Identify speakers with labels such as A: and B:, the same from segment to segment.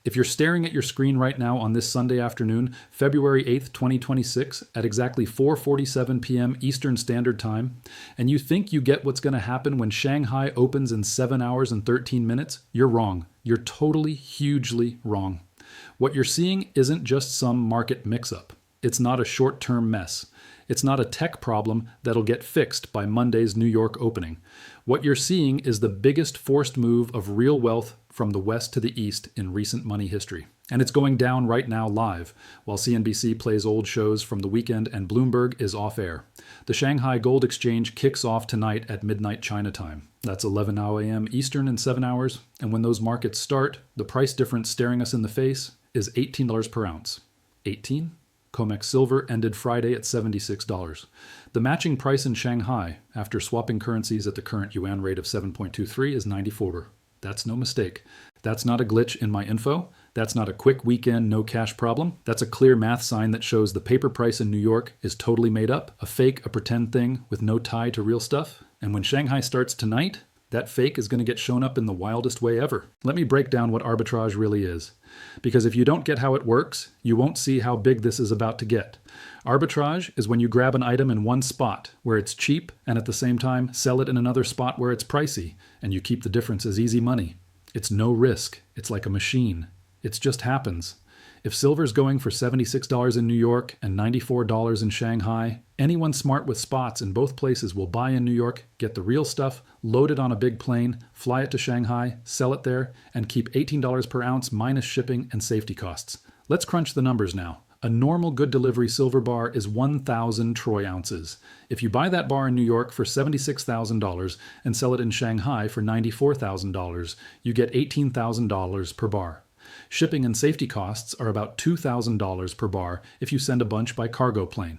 A: If you're staring at your screen right now on this Sunday afternoon, February 8th, 2026, at exactly 4:47 p.m. Eastern Standard Time, and you think you get what's going to happen when Shanghai opens in 7 hours and 13 minutes, you're wrong. You're totally, hugely wrong. What you're seeing isn't just some market mix-up. It's not a short-term mess. It's not a tech problem that'll get fixed by Monday's New York opening. What you're seeing is the biggest forced move of real wealth from the west to the east in recent money history. And it's going down right now live, while CNBC plays old shows from the weekend and Bloomberg is off air. The Shanghai Gold Exchange kicks off tonight at midnight China time. That's 11 a.m. Eastern in 7 hours. And when those markets start, the price difference staring us in the face is $18 per ounce. 18? COMEX silver ended Friday at $76. The matching price in Shanghai, after swapping currencies at the current yuan rate of 7.23, is 94. That's no mistake. That's not a glitch in my info. That's not a quick weekend no cash problem. That's a clear math sign that shows the paper price in New York is totally made up, a fake, a pretend thing with no tie to real stuff. And when Shanghai starts tonight, that fake is going to get shown up in the wildest way ever. Let me break down what arbitrage really is. Because if you don't get how it works, you won't see how big this is about to get. Arbitrage is when you grab an item in one spot where it's cheap and at the same time sell it in another spot where it's pricey, and you keep the difference as easy money. It's no risk. It's like a machine. It just happens. If silver's going for $76 in New York and $94 in Shanghai, anyone smart with spots in both places will buy in New York, get the real stuff, load it on a big plane, fly it to Shanghai, sell it there, and keep $18 per ounce minus shipping and safety costs. Let's crunch the numbers now. A normal good delivery silver bar is 1,000 troy ounces. If you buy that bar in New York for $76,000 and sell it in Shanghai for $94,000, you get $18,000 per bar. Shipping and safety costs are about $2,000 per bar if you send a bunch by cargo plane.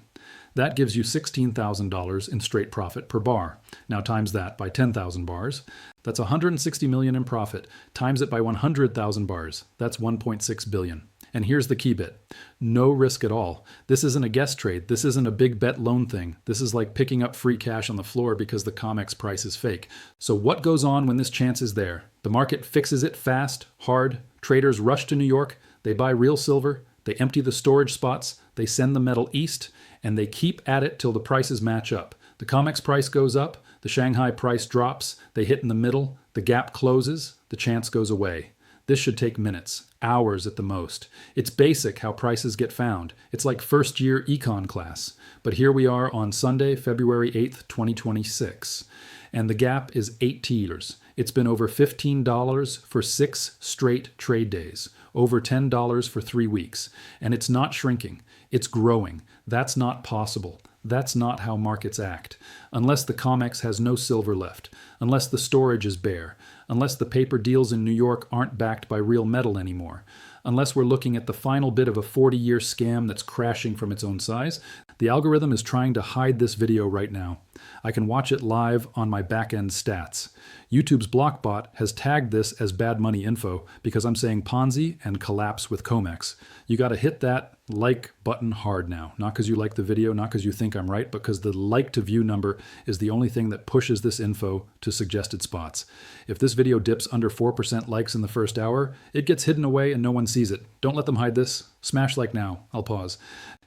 A: That gives you $16,000 in straight profit per bar. Now times that by 10,000 bars. That's $160 million in profit. Times it by 100,000 bars. That's $1.6 billion. And here's the key bit. No risk at all. This isn't a guess trade. This isn't a big bet loan thing. This is like picking up free cash on the floor because the COMEX price is fake. So what goes on when this chance is there? The market fixes it fast, hard. Traders rush to New York. They buy real silver. They empty the storage spots. They send the metal east. And they keep at it till the prices match up. The COMEX price goes up. The Shanghai price drops. They hit in the middle. The gap closes. The chance goes away. This should take minutes, hours at the most. It's basic how prices get found. It's like first-year econ class. But here we are on Sunday, February 8th, 2026. And the gap is $8. It's been over $15 for 6 straight trade days, over $10 for 3 weeks. And it's not shrinking. It's growing. That's not possible. That's not how markets act. Unless the COMEX has no silver left, unless the storage is bare, unless the paper deals in New York aren't backed by real metal anymore, unless we're looking at the final bit of a 40-year scam that's crashing from its own size. The algorithm is trying to hide this video right now. I can watch it live on my back-end stats. YouTube's Blockbot has tagged this as bad money info because I'm saying Ponzi and collapse with COMEX. You got to hit that like button hard now. Not because you like the video, not because you think I'm right, but because the like to view number is the only thing that pushes this info to suggested spots. If this video dips under 4% likes in the first hour, it gets hidden away and no one sees it. Don't let them hide this. Smash like now. I'll pause.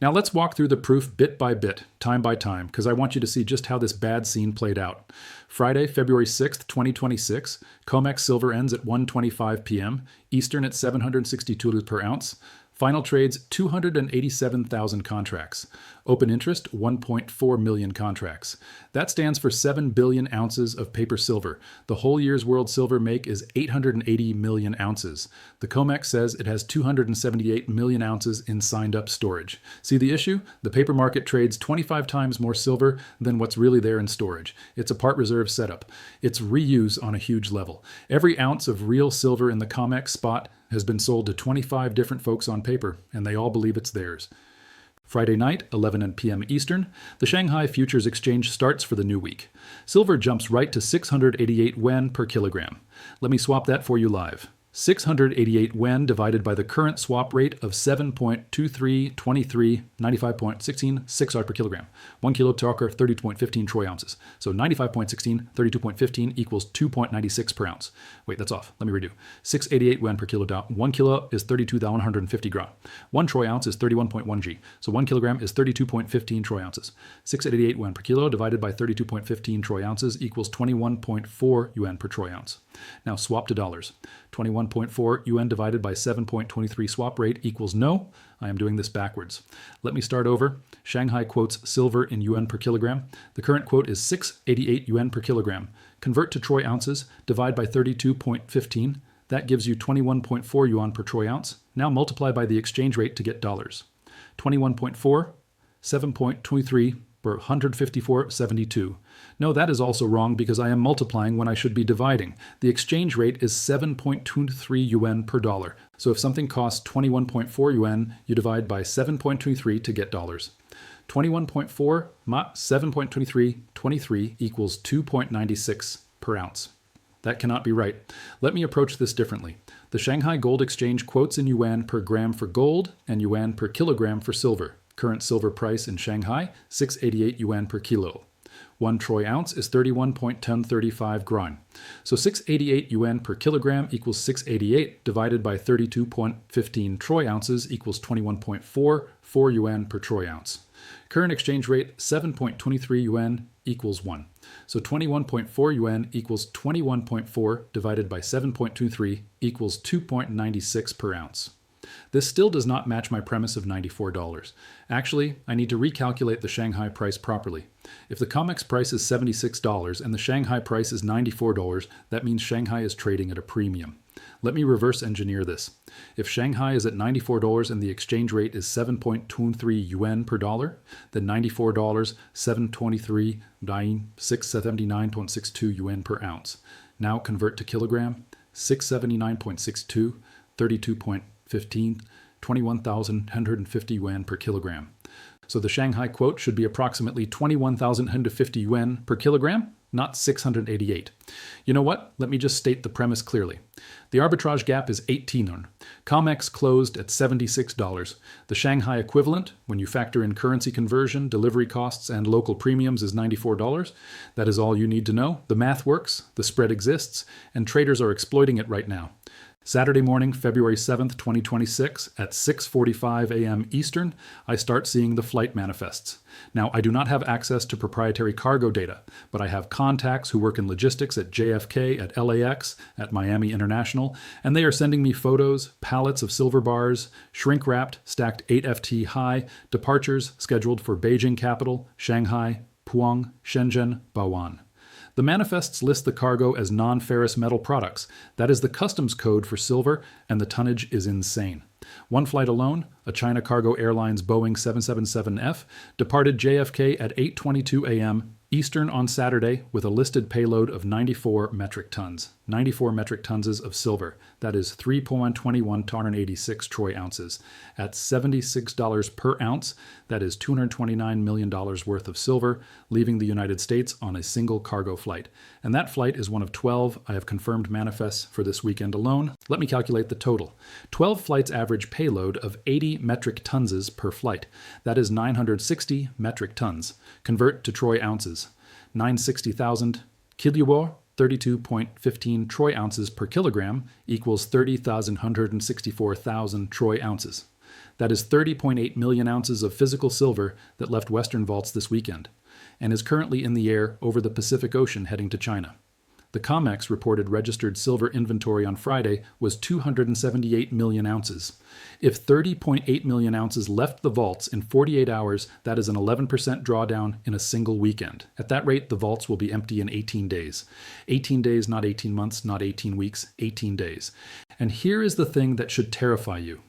A: Now let's walk through the proof bit by bit, time by time, because I want you to see just how this bad scene played out. Friday, February 6th, 2026, COMEX silver ends at 1:25 p.m., Eastern at $762 per ounce. Final trades, 287,000 contracts. Open interest, 1.4 million contracts. That stands for 7 billion ounces of paper silver. The whole year's world silver make is 880 million ounces. The COMEX says it has 278 million ounces in signed-up storage. See the issue? The paper market trades 25 times more silver than what's really there in storage. It's a part reserve setup. It's reuse on a huge level. Every ounce of real silver in the COMEX spot has been sold to 25 different folks on paper, and they all believe it's theirs. Friday night, 11 p.m. Eastern, the Shanghai Futures Exchange starts for the new week. Silver jumps right to 688 yuan per kilogram. Let me swap that for you live. 688 yuan divided by the current swap rate of 7.2323 95.16 6 art per kilogram. 1 kilo talker 32.15 troy ounces. So 95.16 32.15 equals 2.96 per ounce. Wait, that's off. Let me redo. 688 yuan per kilo down. 1 kilo is 32,150 gram. 1 troy ounce is 31.1 g. So 1 kilogram is 32.15 troy ounces. 688 yuan per kilo divided by 32.15 troy ounces equals 21.4 yuan per troy ounce. Now swap to dollars. 21.4 yuan divided by 7.23 swap rate equals no. I am doing this backwards. Let me start over. Shanghai quotes silver in yuan per kilogram. The current quote is 688 yuan per kilogram. Convert to troy ounces, divide by 32.15. That gives you 21.4 yuan per troy ounce. Now multiply by the exchange rate to get dollars. 21.4, 7.23 per 154.72. No, that is also wrong because I am multiplying when I should be dividing. The exchange rate is 7.23 yuan per dollar. So if something costs 21.4 yuan, you divide by 7.23 to get dollars. 21.4 ma 7.23, 23 equals 2.96 per ounce. That cannot be right. Let me approach this differently. The Shanghai Gold Exchange quotes in yuan per gram for gold and yuan per kilogram for silver. Current silver price in Shanghai, 688 yuan per kilo. 1 troy ounce is 31.1035 yuan. So 688 yuan per kilogram equals 688 divided by 32.15 troy ounces equals 21.44 yuan per troy ounce. Current exchange rate 7.23 yuan equals 1. So 21.4 yuan equals 21.4 divided by 7.23 equals 2.96 per ounce. This still does not match my premise of $94. Actually, I need to recalculate the Shanghai price properly. If the COMEX price is $76 and the Shanghai price is $94, that means Shanghai is trading at a premium. Let me reverse engineer this. If Shanghai is at $94 and the exchange rate is 7.23 yuan per dollar, then $94, 723, 679.62 yuan per ounce. Now convert to kilogram, 679.62, 32.15, 21,150 yuan per kilogram. So the Shanghai quote should be approximately 21,150 yuan per kilogram, not 688. You know what? Let me just state the premise clearly. The arbitrage gap is 18 yuan. COMEX closed at $76. The Shanghai equivalent, when you factor in currency conversion, delivery costs, and local premiums, is $94. That is all you need to know. The math works, the spread exists, and traders are exploiting it right now. Saturday morning, February 7th, 2026, at 6:45 a.m. Eastern, I start seeing the flight manifests. Now, I do not have access to proprietary cargo data, but I have contacts who work in logistics at JFK, at LAX, at Miami International, and they are sending me photos, pallets of silver bars, shrink-wrapped, stacked 8 FT high, departures scheduled for Beijing capital, Shanghai, Puang, Shenzhen, Bao'an. The manifests list the cargo as non-ferrous metal products. That is the customs code for silver, and the tonnage is insane. One flight alone, a China Cargo Airlines Boeing 777F, departed JFK at 8:22 a.m. Eastern on Saturday with a listed payload of 94 metric tons. 94 metric tons of silver. That is 3.2186 troy ounces. At $76 per ounce, that is $229 million worth of silver, leaving the United States on a single cargo flight. And that flight is one of 12 I have confirmed manifests for this weekend alone. Let me calculate the total. 12 flights average payload of 80 metric tons per flight. That is 960 metric tons. Convert to troy ounces. 960,000 kilowar, 32.15 troy ounces per kilogram equals 30,164,000 troy ounces. That is 30.8 million ounces of physical silver that left Western vaults this weekend, and is currently in the air over the Pacific Ocean heading to China. The COMEX reported registered silver inventory on Friday was 278 million ounces. If 30.8 million ounces left the vaults in 48 hours, that is an 11% drawdown in a single weekend. At that rate, the vaults will be empty in 18 days. 18 days, not 18 months, not 18 weeks, 18 days. And here is the thing that should terrify you.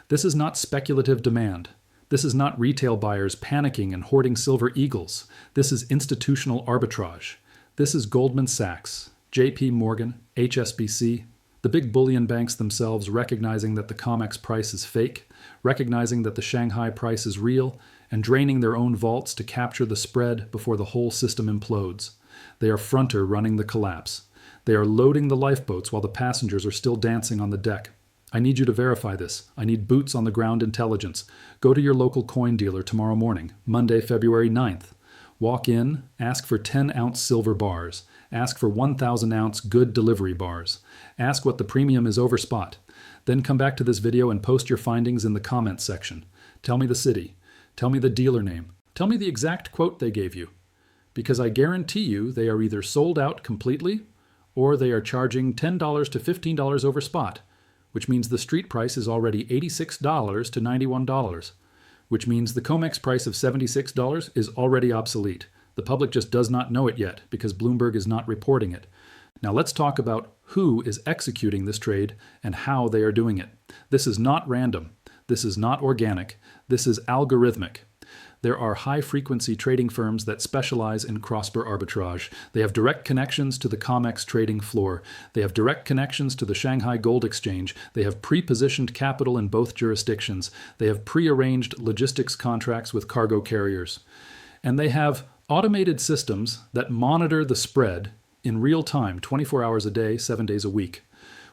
A: This is not speculative demand. This is not retail buyers panicking and hoarding silver eagles. This is institutional arbitrage. This is Goldman Sachs, JP Morgan, HSBC, the big bullion banks themselves recognizing that the COMEX price is fake, recognizing that the Shanghai price is real, and draining their own vaults to capture the spread before the whole system implodes. They are fronter running the collapse. They are loading the lifeboats while the passengers are still dancing on the deck. I need you to verify this. I need boots on the ground intelligence. Go to your local coin dealer tomorrow morning, Monday, February 9th. Walk in, ask for 10-ounce silver bars. Ask for 1,000-ounce good delivery bars. Ask what the premium is over spot. Then come back to this video and post your findings in the comments section. Tell me the city. Tell me the dealer name. Tell me the exact quote they gave you. Because I guarantee you they are either sold out completely or they are charging $10 to $15 over spot, which means the street price is already $86 to $91, which means the COMEX price of $76 is already obsolete. The public just does not know it yet because Bloomberg is not reporting it. Now let's talk about who is executing this trade and how they are doing it. This is not random. This is not organic. This is algorithmic. There are high-frequency trading firms that specialize in cross-border arbitrage. They have direct connections to the COMEX trading floor. They have direct connections to the Shanghai Gold Exchange. They have pre-positioned capital in both jurisdictions. They have pre-arranged logistics contracts with cargo carriers. And they have automated systems that monitor the spread in real time, 24 hours a day, 7 days a week.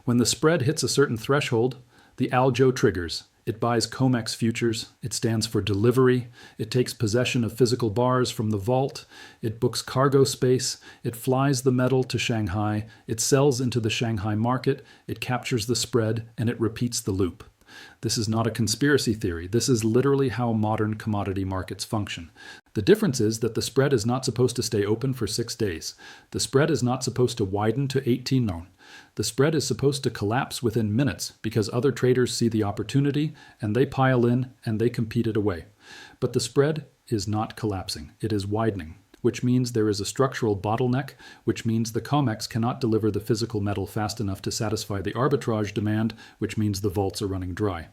A: When the spread hits a certain threshold, the algo triggers. It buys COMEX futures. It stands for delivery. It takes possession of physical bars from the vault. It books cargo space. It flies the metal to Shanghai. It sells into the Shanghai market. It captures the spread, and it repeats the loop. This is not a conspiracy theory. This is literally how modern commodity markets function. The difference is that the spread is not supposed to stay open for 6 days. The spread is not supposed to widen to 18 known. The spread is supposed to collapse within minutes because other traders see the opportunity and they pile in and they compete it away. But the spread is not collapsing. It is widening, which means there is a structural bottleneck, which means the COMEX cannot deliver the physical metal fast enough to satisfy the arbitrage demand, which means the vaults are running dry.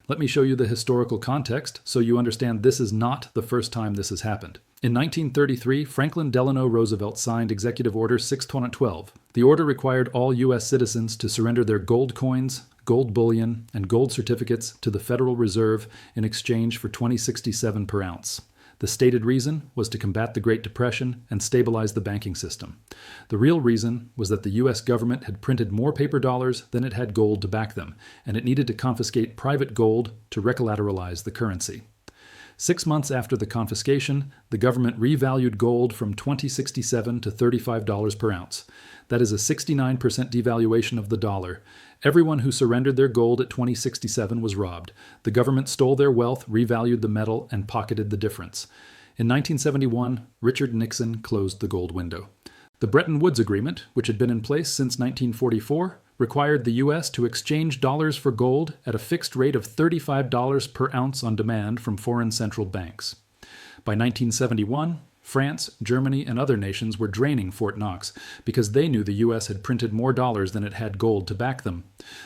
A: Let me show you the historical context so you understand this is not the first time this has happened. In 1933, Franklin Delano Roosevelt signed Executive Order 612. The order required all U.S. citizens to surrender their gold coins, gold bullion, and gold certificates to the Federal Reserve in exchange for $20.67 per ounce. The stated reason was to combat the Great Depression and stabilize the banking system. The real reason was that the U.S. government had printed more paper dollars than it had gold to back them, and it needed to confiscate private gold to recollateralize the currency. 6 months after the confiscation, the government revalued gold from $20.67 to $35 per ounce. That is a 69% devaluation of the dollar. Everyone who surrendered their gold at $20.67 was robbed. The government stole their wealth, revalued the metal, and pocketed the difference. In 1971, Richard Nixon closed the gold window. The Bretton Woods Agreement, which had been in place since 1944, required the U.S. to exchange dollars for gold at a fixed rate of $35 per ounce on demand from foreign central banks. By 1971, France, Germany, and other nations were draining Fort Knox because they knew the U.S. had printed more dollars than it had gold to back them.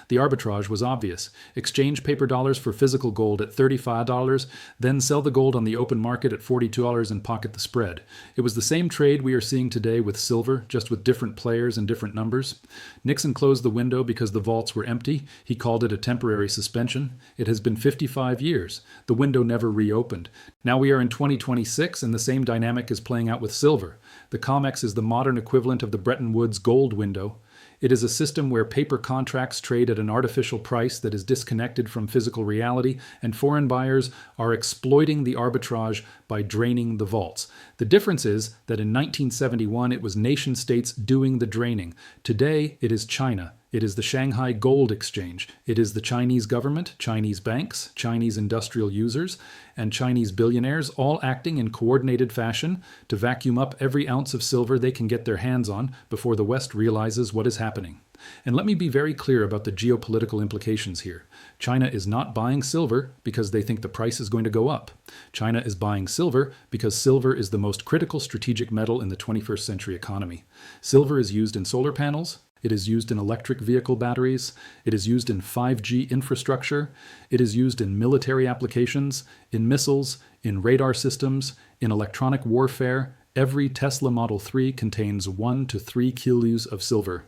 A: The arbitrage was obvious. Exchange paper dollars for physical gold at $35, then sell the gold on the open market at $42 and pocket the spread. It was the same trade we are seeing today with silver, just with different players and different numbers. Nixon closed the window because the vaults were empty. He called it a temporary suspension. It has been 55 years. The window never reopened. Now we are in 2026 and the same dynamic is playing out with silver. The COMEX is the modern equivalent of the Bretton Woods gold window. It is a system where paper contracts trade at an artificial price that is disconnected from physical reality, and foreign buyers are exploiting the arbitrage by draining the vaults. The difference is that in 1971 it was nation-states doing the draining. Today it is China. It is the Shanghai Gold Exchange. It is the Chinese government, Chinese banks, Chinese industrial users, and Chinese billionaires all acting in coordinated fashion to vacuum up every ounce of silver they can get their hands on before the West realizes what is happening. And let me be very clear about the geopolitical implications here. China is not buying silver because they think the price is going to go up. China is buying silver because silver is the most critical strategic metal in the 21st century economy. Silver is used in solar panels. It is used in electric vehicle batteries. It is used in 5G infrastructure. It is used in military applications, in missiles, in radar systems, in electronic warfare. Every Tesla Model 3 contains 1 to 3 kilos of silver.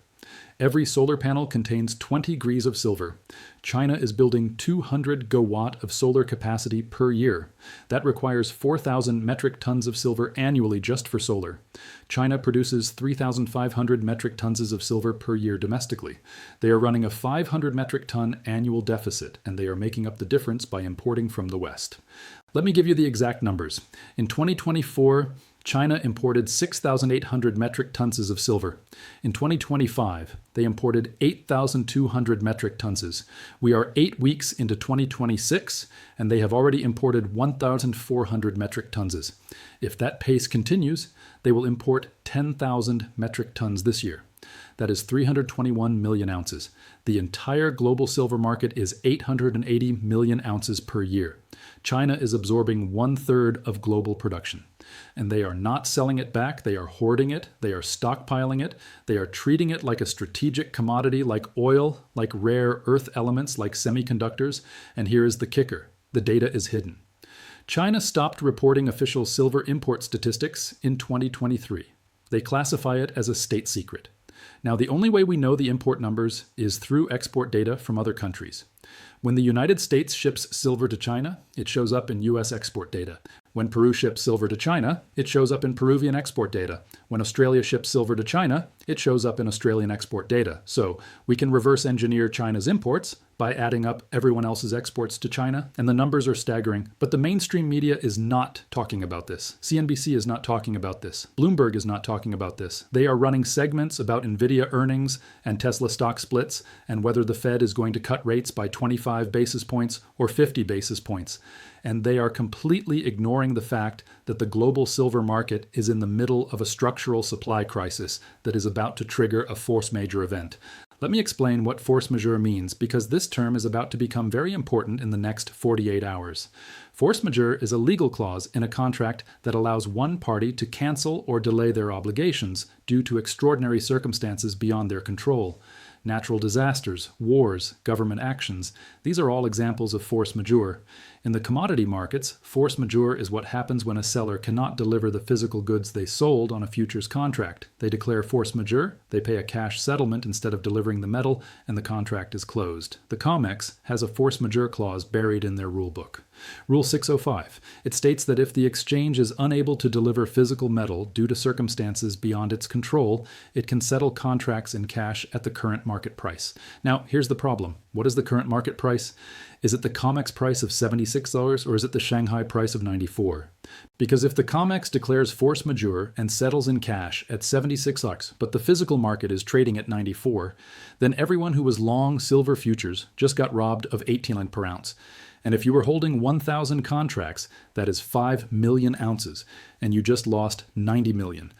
A: Every solar panel contains 20 G's of silver. China is building 200 gigawatt of solar capacity per year. That requires 4,000 metric tons of silver annually just for solar. China produces 3,500 metric tons of silver per year domestically. They are running a 500 metric ton annual deficit, and they are making up the difference by importing from the West. Let me give you the exact numbers. In 2024, China imported 6,800 metric tons of silver. In 2025, they imported 8,200 metric tons. We are 8 weeks into 2026, and they have already imported 1,400 metric tons. If that pace continues, they will import 10,000 metric tons this year. That is 321 million ounces. The entire global silver market is 880 million ounces per year. China is absorbing 1/3 of global production. And they are not selling it back, they are hoarding it, they are stockpiling it, they are treating it like a strategic commodity, like oil, like rare earth elements, like semiconductors. And here is the kicker: the data is hidden. China stopped reporting official silver import statistics in 2023. They classify it as a state secret. Now, the only way we know the import numbers is through export data from other countries. When the United States ships silver to China, it shows up in U.S. export data. When Peru ships silver to China, it shows up in Peruvian export data. When Australia ships silver to China, it shows up in Australian export data. So we can reverse engineer China's imports by adding up everyone else's exports to China, and the numbers are staggering. But the mainstream media is not talking about this. CNBC is not talking about this. Bloomberg is not talking about this. They are running segments about NVIDIA earnings and Tesla stock splits and whether the Fed is going to cut rates by 25 basis points or 50 basis points. And they are completely ignoring the fact that the global silver market is in the middle of a structural supply crisis that is about to trigger a force majeure event. Let me explain what force majeure means, because this term is about to become very important in the next 48 hours. Force majeure is a legal clause in a contract that allows one party to cancel or delay their obligations due to extraordinary circumstances beyond their control. Natural disasters, wars, government actions, these are all examples of force majeure. In the commodity markets, force majeure is what happens when a seller cannot deliver the physical goods they sold on a futures contract. They declare force majeure, they pay a cash settlement instead of delivering the metal, and the contract is closed. The COMEX has a force majeure clause buried in their rulebook. Rule 605. It states that if the exchange is unable to deliver physical metal due to circumstances beyond its control, it can settle contracts in cash at the current market price. Now, here's the problem. What is the current market price? Is it the COMEX price of $76 or is it the Shanghai price of $94? Because if the COMEX declares force majeure and settles in cash at $76, but the physical market is trading at $94, then everyone who was long silver futures just got robbed of 18 per ounce. And if you were holding 1,000 contracts, that is 5 million ounces, and you just lost 90 million.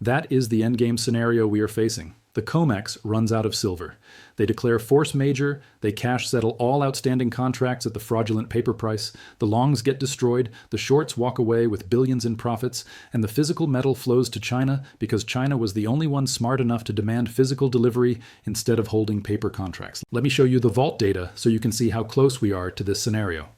A: That is the endgame scenario we are facing. The COMEX runs out of silver. They declare force majeure, they cash settle all outstanding contracts at the fraudulent paper price, the longs get destroyed, the shorts walk away with billions in profits, and the physical metal flows to China because China was the only one smart enough to demand physical delivery instead of holding paper contracts. Let me show you the vault data so you can see how close we are to this scenario.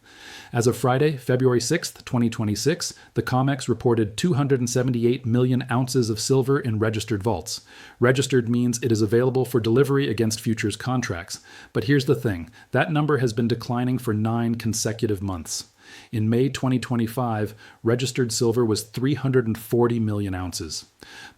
A: As of Friday, February 6th, 2026, the COMEX reported 278 million ounces of silver in registered vaults. Registered means it is available for delivery against futures contracts. But here's the thing, that number has been declining for 9 consecutive months. In May 2025, registered silver was 340 million ounces.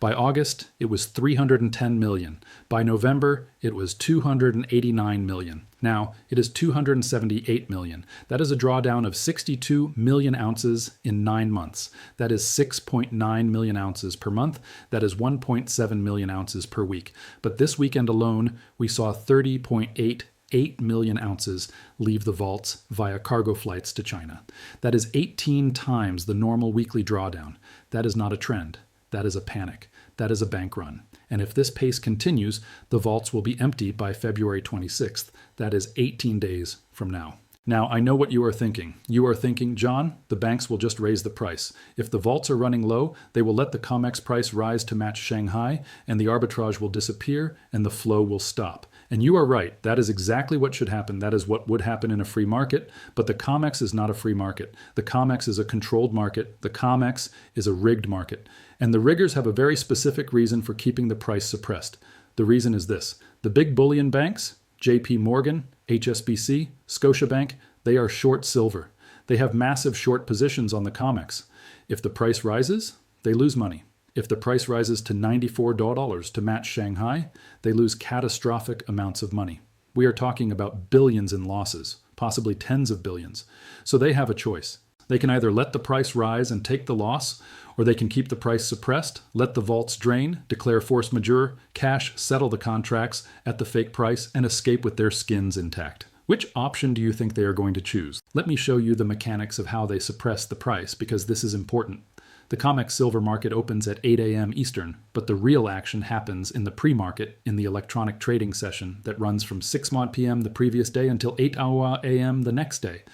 A: By August, it was 310 million. By November, it was 289 million. Now, it is 278 million. That is a drawdown of 62 million ounces in 9 months. That is 6.9 million ounces per month. That is 1.7 million ounces per week. But this weekend alone, we saw 30.8 million ounces leave the vaults via cargo flights to China. That is 18 times the normal weekly drawdown. That is not a trend. That is a panic. That is a bank run. And if this pace continues, the vaults will be empty by February 26th. That is 18 days from now. Now, I know what you are thinking. You are thinking, John, the banks will just raise the price. If the vaults are running low, they will let the COMEX price rise to match Shanghai, and the arbitrage will disappear, and the flow will stop. And you are right. That is exactly what should happen. That is what would happen in a free market. But the COMEX is not a free market. The COMEX is a controlled market. The COMEX is a rigged market. And the riggers have a very specific reason for keeping the price suppressed. The reason is this. The big bullion banks, JP Morgan, HSBC, Scotiabank, they are short silver. They have massive short positions on the COMEX. If the price rises, they lose money. If the price rises to $94 to match Shanghai, they lose catastrophic amounts of money. We are talking about billions in losses, possibly tens of billions. So they have a choice. They can either let the price rise and take the loss, or they can keep the price suppressed, let the vaults drain, declare force majeure, cash settle the contracts at the fake price, and escape with their skins intact. Which option do you think they are going to choose? Let me show you the mechanics of how they suppress the price, because this is important. The COMEX silver market opens at 8 a.m. Eastern, but the real action happens in the pre-market in the electronic trading session that runs from 6 p.m. the previous day until 8 a.m. the next day.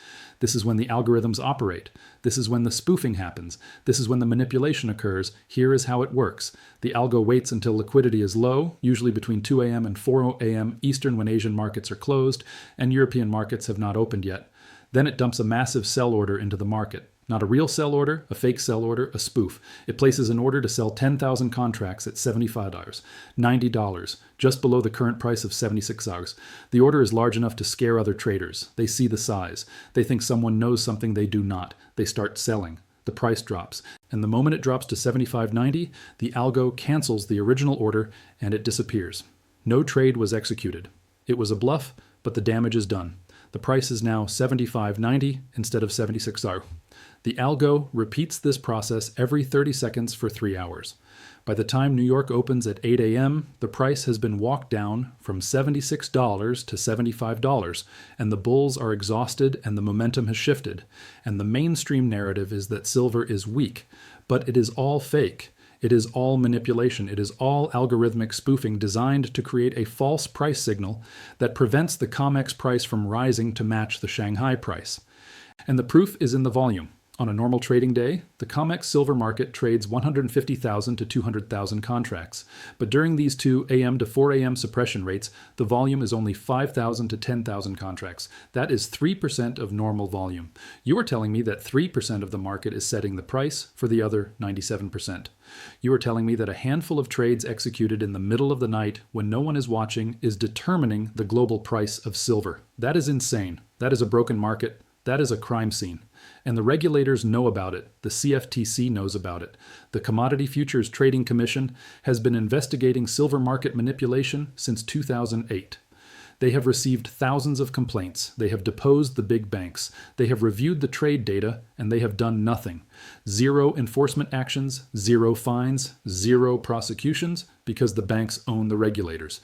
A: This is when the algorithms operate. This is when the spoofing happens. This is when the manipulation occurs. Here is how it works. The algo waits until liquidity is low, usually between 2 a.m. and 4 a.m. Eastern when Asian markets are closed and European markets have not opened yet. Then it dumps a massive sell order into the market. Not a real sell order, a fake sell order, a spoof. It places an order to sell 10,000 contracts at $75, $90, just below the current price of $76. The order is large enough to scare other traders. They see the size. They think someone knows something they do not. They start selling. The price drops. And the moment it drops to $75.90, the algo cancels the original order and it disappears. No trade was executed. It was a bluff, but the damage is done. The price is now $75.90 instead of $76. The algo repeats this process every 30 seconds for 3 hours. By the time New York opens at 8 a.m., the price has been walked down from $76 to $75, and the bulls are exhausted and the momentum has shifted. And the mainstream narrative is that silver is weak, but it is all fake. It is all manipulation. It is all algorithmic spoofing designed to create a false price signal that prevents the COMEX price from rising to match the Shanghai price. And the proof is in the volume. On a normal trading day, the COMEX silver market trades 150,000 to 200,000 contracts. But during these 2 a.m. to 4 a.m. suppression rates, the volume is only 5,000 to 10,000 contracts. That is 3% of normal volume. You are telling me that 3% of the market is setting the price for the other 97%. You are telling me that a handful of trades executed in the middle of the night when no one is watching is determining the global price of silver. That is insane. That is a broken market. That is a crime scene. And the regulators know about it. The CFTC knows about it. The Commodity Futures Trading Commission has been investigating silver market manipulation since 2008. They have received thousands of complaints. They have deposed the big banks. They have reviewed the trade data, and they have done nothing. 0 enforcement actions, 0 fines, 0 prosecutions, because the banks own the regulators.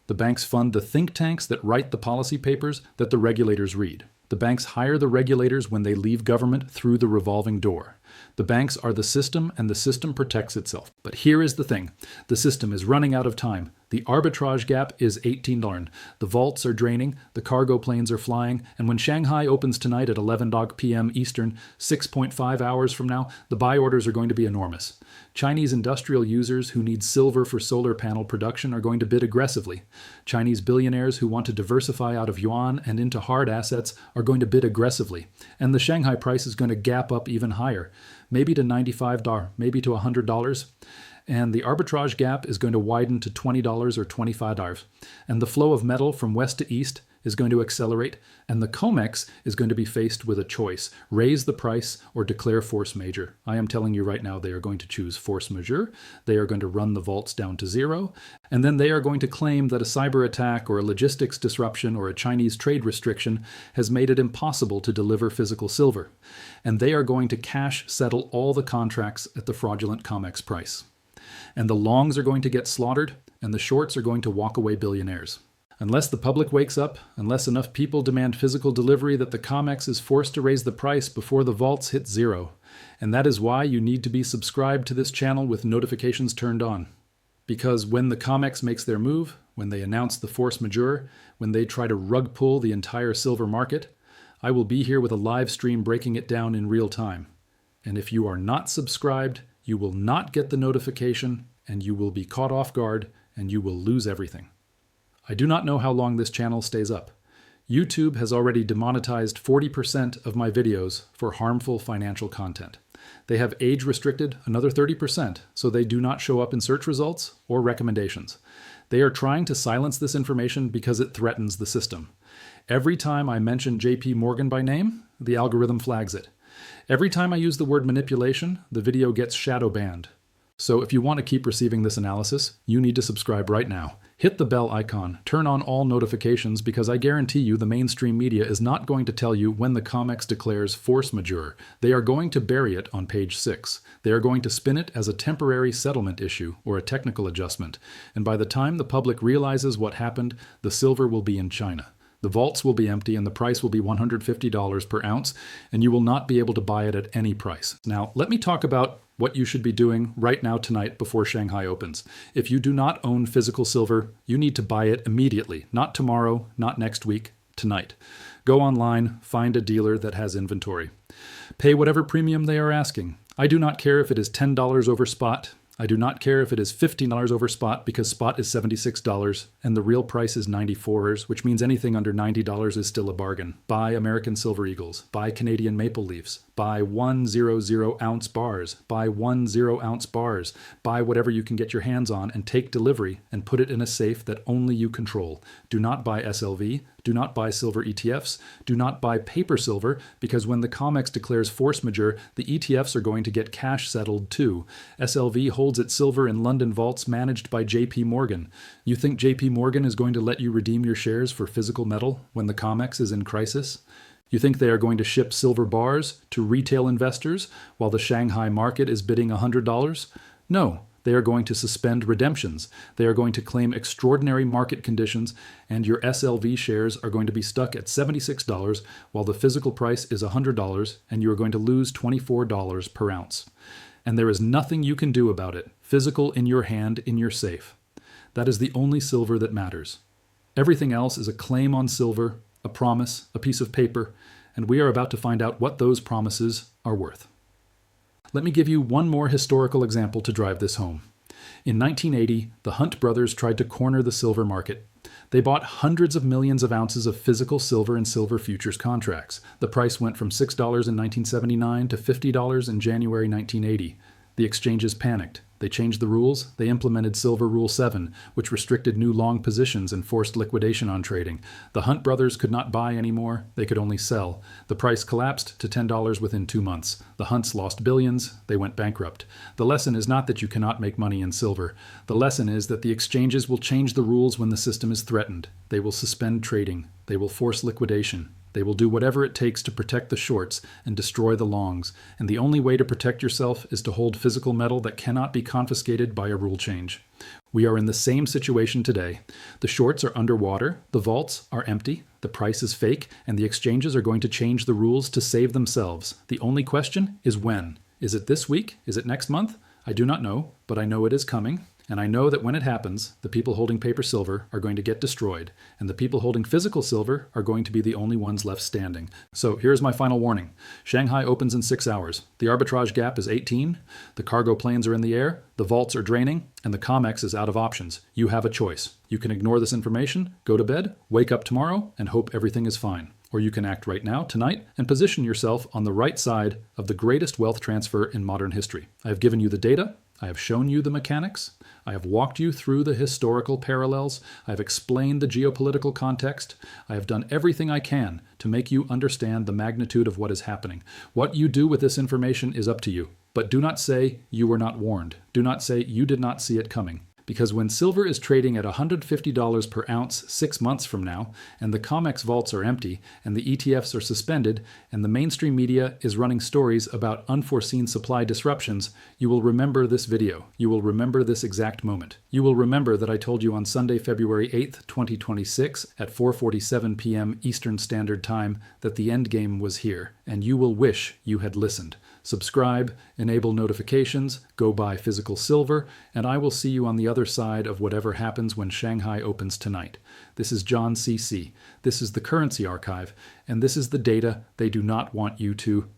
A: The banks fund the think tanks that write the policy papers that the regulators read. The banks hire the regulators when they leave government through the revolving door. The banks are the system, and the system protects itself. But here is the thing. The system is running out of time. The arbitrage gap is $18. The vaults are draining, the cargo planes are flying, and when Shanghai opens tonight at 11 p.m. Eastern, 6.5 hours from now, the buy orders are going to be enormous. Chinese industrial users who need silver for solar panel production are going to bid aggressively. Chinese billionaires who want to diversify out of yuan and into hard assets are going to bid aggressively. And the Shanghai price is going to gap up even higher, maybe to $95, maybe to $100. And the arbitrage gap is going to widen to $20 or $25. And the flow of metal from west to east is going to accelerate, and the COMEX is going to be faced with a choice: raise the price or declare force majeure. I am telling you right now they are going to choose force majeure. They are going to run the vaults down to 0, and then they are going to claim that a cyber attack or a logistics disruption or a Chinese trade restriction has made it impossible to deliver physical silver. And they are going to cash settle all the contracts at the fraudulent COMEX price. And the longs are going to get slaughtered, and the shorts are going to walk away billionaires. Unless the public wakes up, unless enough people demand physical delivery, that the COMEX is forced to raise the price before the vaults hit 0. And that is why you need to be subscribed to this channel with notifications turned on. Because when the COMEX makes their move, when they announce the force majeure, when they try to rug pull the entire silver market, I will be here with a live stream breaking it down in real time. And if you are not subscribed, you will not get the notification, and you will be caught off guard, and you will lose everything. I do not know how long this channel stays up. YouTube has already demonetized 40% of my videos for harmful financial content. They have age restricted another 30%, so they do not show up in search results or recommendations. They are trying to silence this information because it threatens the system. Every time I mention JP Morgan by name, the algorithm flags it. Every time I use the word manipulation, the video gets shadow banned. So if you want to keep receiving this analysis, you need to subscribe right now. Hit the bell icon, turn on all notifications, because I guarantee you the mainstream media is not going to tell you when the COMEX declares force majeure. They are going to bury it on page 6. They are going to spin it as a temporary settlement issue or a technical adjustment. And by the time the public realizes what happened, the silver will be in China. The vaults will be empty and the price will be $150 per ounce, and you will not be able to buy it at any price. Now, let me talk about what you should be doing right now tonight before Shanghai opens. If you do not own physical silver, you need to buy it immediately. Not tomorrow, not next week, tonight. Go online, find a dealer that has inventory. Pay whatever premium they are asking. I do not care if it is $10 over spot. I do not care if it is $15 over spot, because spot is $76 and the real price is $94, which means anything under $90 is still a bargain. Buy American Silver Eagles. Buy Canadian Maple Leafs. Buy 100-ounce bars. Buy 10-ounce bars. Buy whatever you can get your hands on and take delivery and put it in a safe that only you control. Do not buy SLV. Do not buy silver ETFs. Do not buy paper silver, because when the COMEX declares force majeure, the ETFs are going to get cash settled too. SLV holds its silver in London vaults managed by JP Morgan. You think JP Morgan is going to let you redeem your shares for physical metal when the COMEX is in crisis? You think they are going to ship silver bars to retail investors while the Shanghai market is bidding $100? No. They are going to suspend redemptions. They are going to claim extraordinary market conditions, and your SLV shares are going to be stuck at $76 while the physical price is $100, and you are going to lose $24 per ounce. And there is nothing you can do about it. Physical in your hand, in your safe. That is the only silver that matters. Everything else is a claim on silver, a promise, a piece of paper, and we are about to find out what those promises are worth. Let me give you one more historical example to drive this home. In 1980, the Hunt brothers tried to corner the silver market. They bought hundreds of millions of ounces of physical silver and silver futures contracts. The price went from $6 in 1979 to $50 in January 1980. The exchanges panicked. They changed the rules. They implemented Silver Rule 7, which restricted new long positions and forced liquidation on trading. The Hunt brothers could not buy anymore. They could only sell. The price collapsed to $10 within 2 months. The Hunts lost billions. They went bankrupt. The lesson is not that you cannot make money in silver. The lesson is that the exchanges will change the rules when the system is threatened. They will suspend trading. They will force liquidation. They will do whatever it takes to protect the shorts and destroy the longs, and the only way to protect yourself is to hold physical metal that cannot be confiscated by a rule change. We are in the same situation today. The shorts are underwater, the vaults are empty, the price is fake, and the exchanges are going to change the rules to save themselves. The only question is when. Is it this week? Is it next month? I do not know, but I know it is coming. And I know that when it happens, the people holding paper silver are going to get destroyed, and the people holding physical silver are going to be the only ones left standing. So here's my final warning. Shanghai opens in 6 hours. The arbitrage gap is 18. The cargo planes are in the air. The vaults are draining, and the COMEX is out of options. You have a choice. You can ignore this information, go to bed, wake up tomorrow, and hope everything is fine. Or you can act right now, tonight, and position yourself on the right side of the greatest wealth transfer in modern history. I have given you the data. I have shown you the mechanics. I have walked you through the historical parallels. I have explained the geopolitical context. I have done everything I can to make you understand the magnitude of what is happening. What you do with this information is up to you. But do not say you were not warned. Do not say you did not see it coming. Because when silver is trading at $150 per ounce 6 months from now, and the COMEX vaults are empty, and the ETFs are suspended, and the mainstream media is running stories about unforeseen supply disruptions, you will remember this video. You will remember this exact moment. You will remember that I told you on Sunday, February 8th, 2026, at 4:47 p.m. Eastern Standard Time, that the endgame was here, and you will wish you had listened. Subscribe, enable notifications, go buy physical silver, and I will see you on the other side of whatever happens when Shanghai opens tonight. This is John CC. This is the Currency Archive, and this is the data they do not want you to